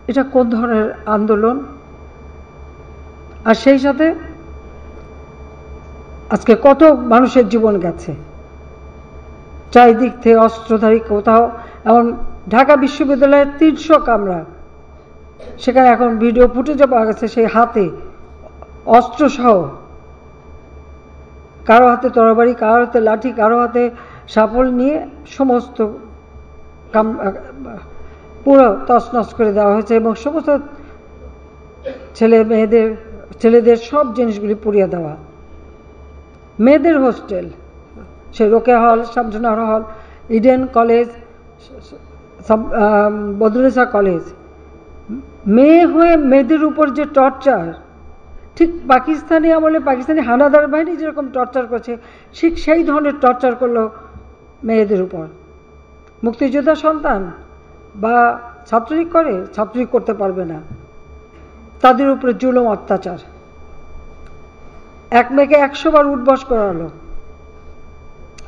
এটা কোন ধরনের আন্দোলন? আর সেই সাথে আজকে কত মানুষের জীবন গেছে, চারিদিক থেকে অস্ত্রধারী, কোথাও এমন ঢাকা বিশ্ববিদ্যালয়ের 300 কামরা, সেখানে এখন ভিডিও ফুটেজে পাওয়া গেছে সেই হাতে অস্ত্রসহ, কারো হাতে তরবারি, কারো হাতে লাঠি, কারো হাতে শাবল নিয়ে সমস্ত পুরো তছনছ করে দেওয়া হয়েছে এবং সমস্ত ছেলেদের সব জিনিসগুলি পুড়িয়ে দেওয়া। মেয়েদের হোস্টেল, সে রোকেয়া হল, শামসুন্নাহার হল, ইডেন কলেজ, বদরুন্নেসা কলেজ, মেয়ে হয়ে মেয়েদের উপর যে টর্চার, ঠিক পাকিস্তানি আমলে পাকিস্তানি হানাদার বাহিনী যেরকম টর্চার করছে ঠিক সেই ধরনের টর্চার করলো মেয়েদের উপর। মুক্তিযোদ্ধা সন্তান বা ছাত্রলীগ করে, ছাত্রলীগ করতে পারবে না, তাদের উপরে জুলুম অত্যাচার। এক মেয়েকে 100 বার উঠবস করালো।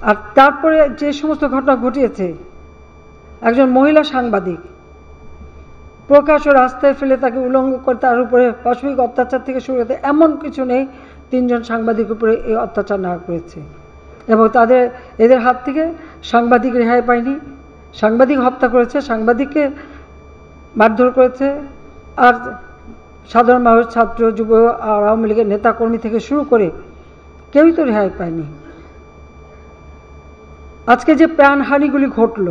আর তারপরে যে সমস্ত ঘটনা ঘটিয়েছে, একজন মহিলা সাংবাদিক প্রকাশ্য রাস্তায় ফেলে তাকে উলঙ্গ করে তার উপরে পাশবিক অত্যাচার থেকে শুরু করতে এমন কিছু নেই 3 জন সাংবাদিক উপরে এই অত্যাচার না করেছে। এবং এদের হাত থেকে সাংবাদিক রেহাই পায়নি, সাংবাদিক হত্যা করেছে, সাংবাদিককে মারধর করেছে, আর সাধারণ মানুষ, ছাত্র, যুব আর আওয়ামী লীগের নেতাকর্মী থেকে শুরু করে কেউই তো রেহাই পায়নি। আজকে যে প্রাণহানিগুলি ঘটল,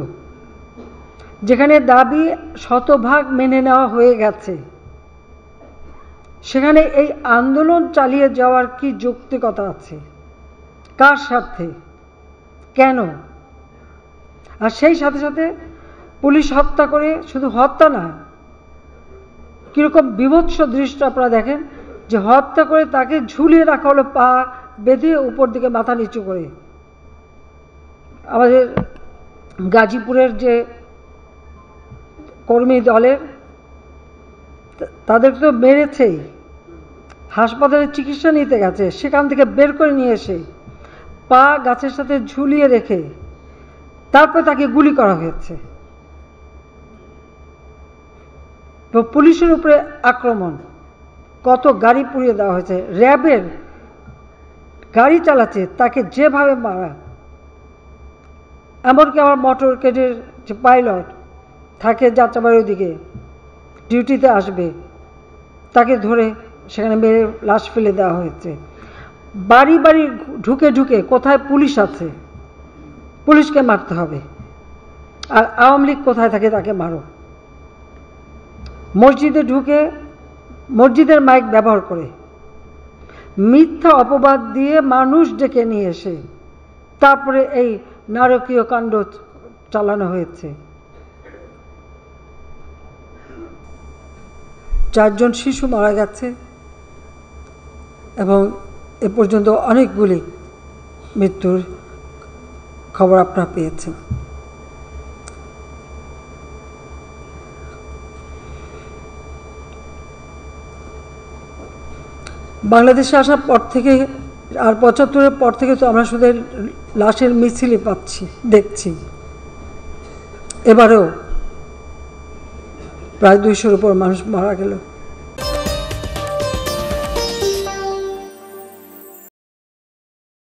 যেখানে দাবি 100% মেনে নেওয়া হয়ে গেছে, সেখানে এই আন্দোলন চালিয়ে যাওয়ার কি যৌক্তিকতা আছে? কার স্বার্থে? কেন? আর সেই সাথে সাথে পুলিশ হত্যা করে, শুধু হত্যা না, কিরকম বিভৎস দৃশ্য আপনারা দেখেন, যে হত্যা করে তাকে ঝুলিয়ে রাখা হলো পা বেঁধে উপর দিকে মাথা নিচু করে। আমাদের গাজীপুরের যে কর্মী দলের, তাদের তো মেরেছেই, হাসপাতালে চিকিৎসা নিতে গেছে, সেখান থেকে বের করে নিয়ে এসে পা গাছের সাথে ঝুলিয়ে রেখে তারপর তাকে গুলি করা হয়েছে। পুলিশের উপরে আক্রমণ, কত গাড়ি পুড়িয়ে দেওয়া হয়েছে, র্যাবের গাড়ি চালাচ্ছে তাকে যেভাবে মারা। এমনকি আমার মোটর কেডের যে পাইলট থাকে যাত্রাবাড়ির দিকে ডিউটিতে আসবে, তাকে ধরে সেখানে মেরে লাশ ফেলে দেওয়া হয়েছে। বাড়ি বাড়ি ঢুকে ঢুকে কোথায় পুলিশ আছে, পুলিশকে মারতে হবে, আর আওয়ামী লীগ কোথায় থাকে তাকে মারো। মসজিদে ঢুকে মসজিদের মাইক ব্যবহার করে মিথ্যা অপবাদ দিয়ে মানুষ ডেকে নিয়ে এসে তারপরে এই নারকীয় কাণ্ড চালানো হয়েছে। 4 জন শিশু মারা গেছে এবং এ পর্যন্ত অনেকগুলি মৃত্যুর খবর আপনারা পেয়েছেন। বাংলাদেশে আসার পর থেকে আর 75-এর পর থেকে তো আমরা শুধু লাশের মিছিলই পাচ্ছি, দেখছি। এবারেও প্রায় 200-র উপর মানুষ মারা গেল।